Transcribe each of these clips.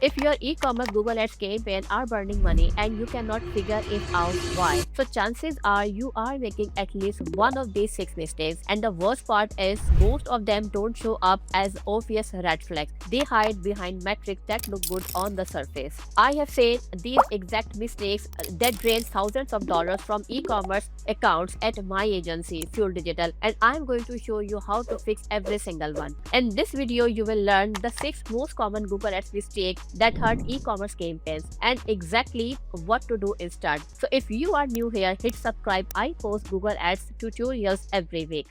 If your e-commerce Google Ads campaign are burning money and you cannot figure it out why, so chances are you are making at least one of these six mistakes. And the worst part is most of them don't show up as obvious red flags. They hide behind metrics that look good on the surface. I have seen these exact mistakes that drain thousands of dollars from e-commerce accounts at my agency, Fuel Digital, and I'm going to show you how to fix every single one. In this video, you will learn the six most common Google Ads mistakes that hurt e-commerce campaigns and exactly what to do instead. So if you are new here, hit subscribe. I post Google Ads tutorials every week.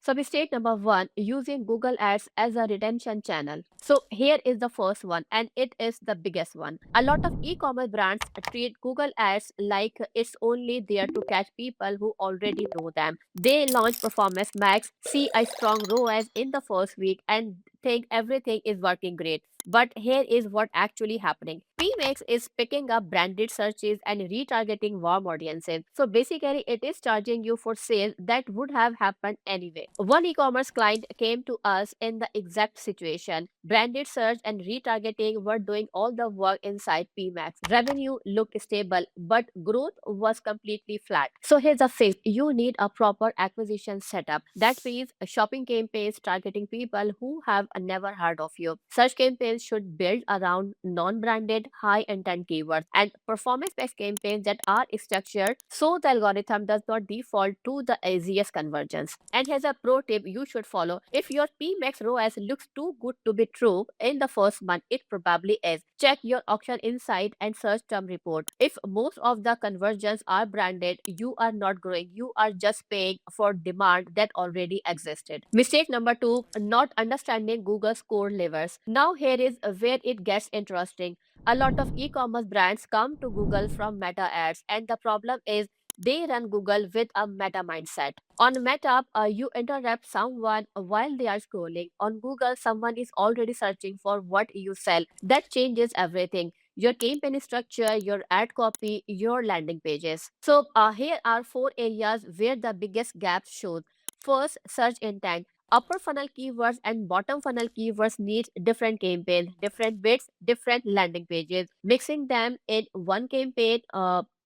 So mistake number one, using Google Ads as a retention channel. So here is the first one, and it is the biggest one. A lot of e-commerce brands treat Google Ads like it's only there to catch people who already know them. They launch Performance Max, see a strong ROAS in the first week, and think everything is working great. But here is what actually happening. PMax is picking up branded searches and retargeting warm audiences. So basically, it is charging you for sales that would have happened anyway. One e-commerce client came to us in the exact situation. Branded search and retargeting were doing all the work inside PMax. Revenue looked stable, but growth was completely flat. So here's a fix. You need a proper acquisition setup. That means shopping campaigns targeting people who have never heard of you. Search campaigns should build around non-branded, high-intent keywords, and performance-based campaigns that are structured so the algorithm does not default to the easiest conversions. And here's a pro tip you should follow. If your PMax ROAS looks too good to be true in the first month, it probably is. Check your auction insight and search term report. If most of the conversions are branded, you are not growing. You are just paying for demand that already existed. Mistake number two, not understanding Google's core levers. Now here is where it gets interesting. A lot of e-commerce brands come to Google from Meta ads, and the problem is they run Google with a meta mindset. On Meta, you interrupt someone while they are scrolling. On Google, someone is already searching for what you sell. That changes everything. Your campaign structure, your ad copy, your landing pages. So here are four areas where the biggest gaps show. First, search intent. Upper funnel keywords and bottom funnel keywords need different campaigns, different bits, different landing pages. Mixing them in one campaign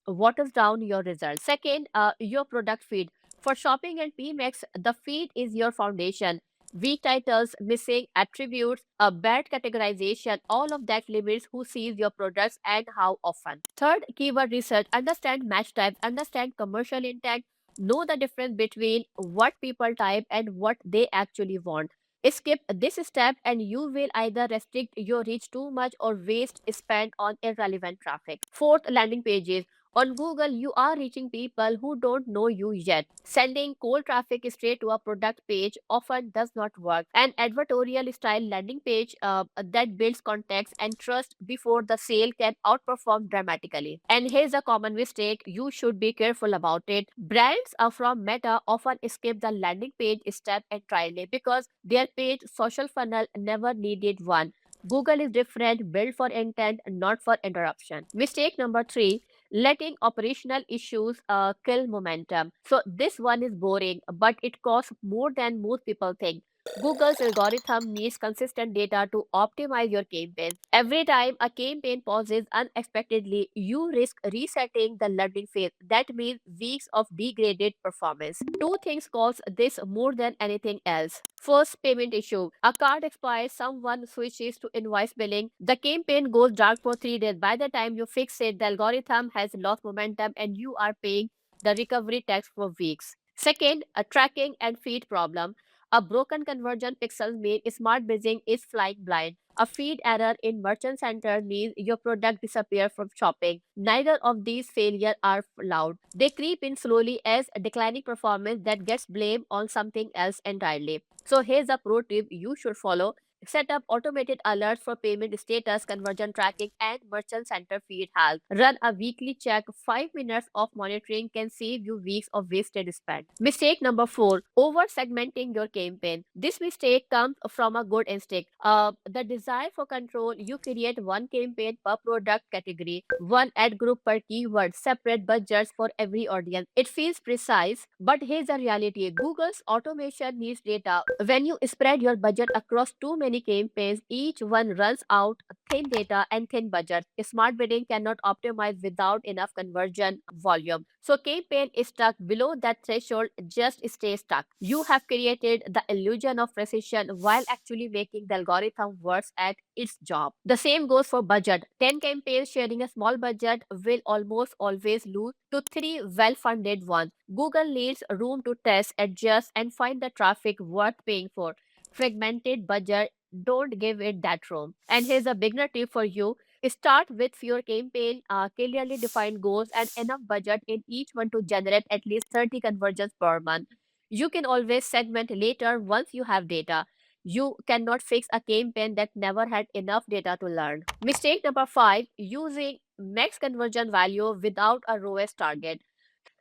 waters down your results. Second, your product feed. For shopping and PMX, the feed is your foundation. Weak titles, missing attributes, a bad categorization, all of that limits who sees your products and how often. Third, keyword research. Understand match types, understand commercial intent, know the difference between what people type and what they actually want. Skip this step and you will either restrict your reach too much or waste spent on irrelevant traffic. Fourth, landing pages. On Google, you are reaching people who don't know you yet. Sending cold traffic straight to a product page often does not work. An advertorial style landing page that builds context and trust before the sale can outperform dramatically. And here's a common mistake you should be careful about it. Brands from Meta often skip the landing page step entirely because their page social funnel never needed one. Google is different, built for intent, not for interruption. Mistake number three, letting operational issues kill momentum. So this one is boring, but it costs more than most people think. Google's algorithm needs consistent data to optimize your campaign. Every time a campaign pauses unexpectedly, you risk resetting the learning phase. That means weeks of degraded performance. Two things cause this more than anything else. First, payment issue. A card expires, someone switches to invoice billing. The campaign goes dark for 3 days. By the time you fix it, the algorithm has lost momentum and you are paying the recovery tax for weeks. Second, a tracking and feed problem. A broken conversion pixel means smart bidding is flying blind. A feed error in Merchant Center means your product disappears from shopping. Neither of these failures are loud. They creep in slowly as a declining performance that gets blamed on something else entirely. So here's a pro tip you should follow. Set up automated alerts for payment status, conversion tracking, and merchant center feed health. Run a weekly check. 5 minutes of monitoring can save you weeks of wasted spend. Mistake number 4, over segmenting your campaign. This mistake comes from a good instinct. The desire for control. You create one campaign per product category, one ad group per keyword, separate budgets for every audience. It feels precise, but here's the reality. Google's automation needs data. When you spread your budget across too many campaigns, each one runs out thin data and thin budget. Smart bidding cannot optimize without enough conversion volume. So campaign is stuck below that threshold, just stay stuck. You have created the illusion of precision while actually making the algorithm work at its job. The same goes for budget. 10 campaigns sharing a small budget will almost always lose to 3 well-funded ones. Google needs room to test, adjust, and find the traffic worth paying for. Fragmented budget, don't give it that room. And here's a beginner tip for you. Start with fewer campaign, clearly defined goals, and enough budget in each one to generate at least 30 conversions per month. You can always segment later once you have data. You cannot fix a campaign that never had enough data to learn. Mistake number 5, using max conversion value without a ROAS target.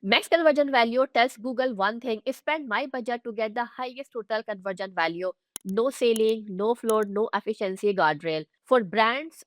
Max conversion value tells Google one thing: spend my budget to get the highest total conversion value. No ceiling, no floor, no efficiency guardrail. For brands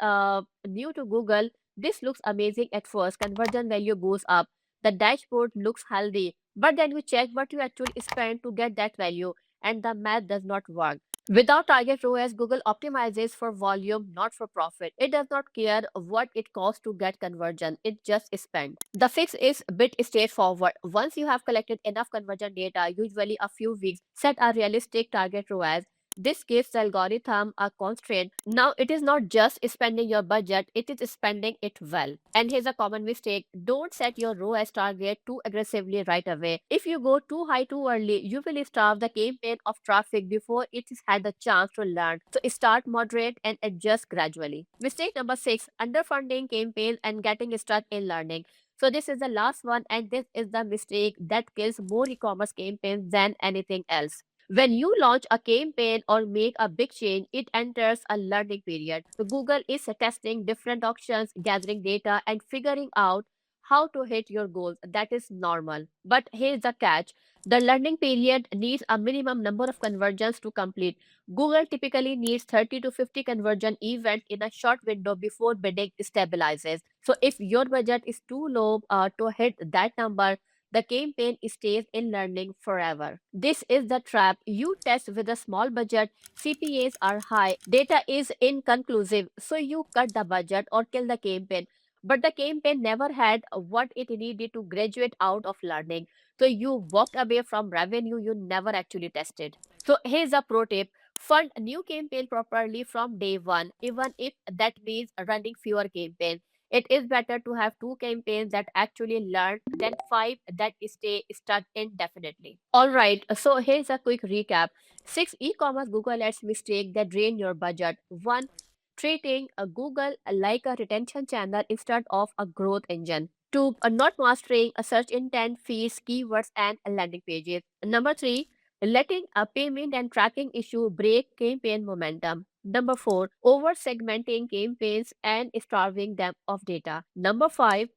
new to Google, this looks amazing at first. Conversion value goes up. The dashboard looks healthy. But then you check what you actually spend to get that value, and the math does not work. Without target ROAS, Google optimizes for volume, not for profit. It does not care what it costs to get conversion, it just spends. The fix is a bit straightforward. Once you have collected enough conversion data, usually a few weeks, set a realistic target ROAS. This gives the algorithm a constraint. Now, it is not just spending your budget, it is spending it well. And here's a common mistake: don't set your ROAS target too aggressively right away. If you go too high too early, you will starve the campaign of traffic before it has had the chance to learn. So, start moderate and adjust gradually. Mistake number 6, underfunding campaigns and getting stuck in learning. So, this is the last one, and this is the mistake that kills more e commerce campaigns than anything else. When you launch a campaign or make a big change, it enters a learning period. So Google is testing different auctions, gathering data, and figuring out how to hit your goals. That is normal. But here's the catch: the learning period needs a minimum number of conversions to complete. Google typically needs 30 to 50 conversion events in a short window before bidding stabilizes. So if your budget is too low to hit that number, the campaign stays in learning forever. This is the trap. You test with a small budget, CPAs are high, data is inconclusive, so you cut the budget or kill the campaign. But the campaign never had what it needed to graduate out of learning. So you walked away from revenue you never actually tested. So here's a pro tip: fund a new campaign properly from day one, even if that means running fewer campaigns. It is better to have 2 campaigns that actually learn than 5 that stay stuck indefinitely. All right, so here's a quick recap. 6 e-commerce Google Ads mistake that drain your budget. 1, treating a Google like a retention channel instead of a growth engine. 2, not mastering a search intent, feeds, keywords, and landing pages. Number 3, letting a payment and tracking issue break campaign momentum. Number 4, over segmenting campaigns and starving them of data. Number 5,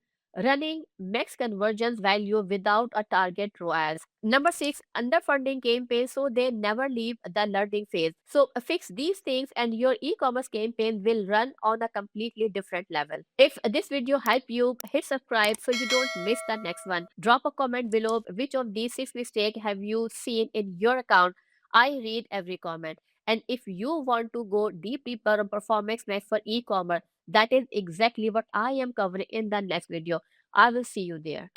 running max conversions value without a target ROAS. Number 6, underfunding campaigns so they never leave the learning phase. So fix these things and your e-commerce campaign will run on a completely different level. If this video helped you, hit subscribe so you don't miss the next one. Drop a comment below which of these 6 mistakes have you seen in your account. I read every comment. And if you want to go deeper on performance max for e-commerce, that is exactly what I am covering in the next video. I will see you there.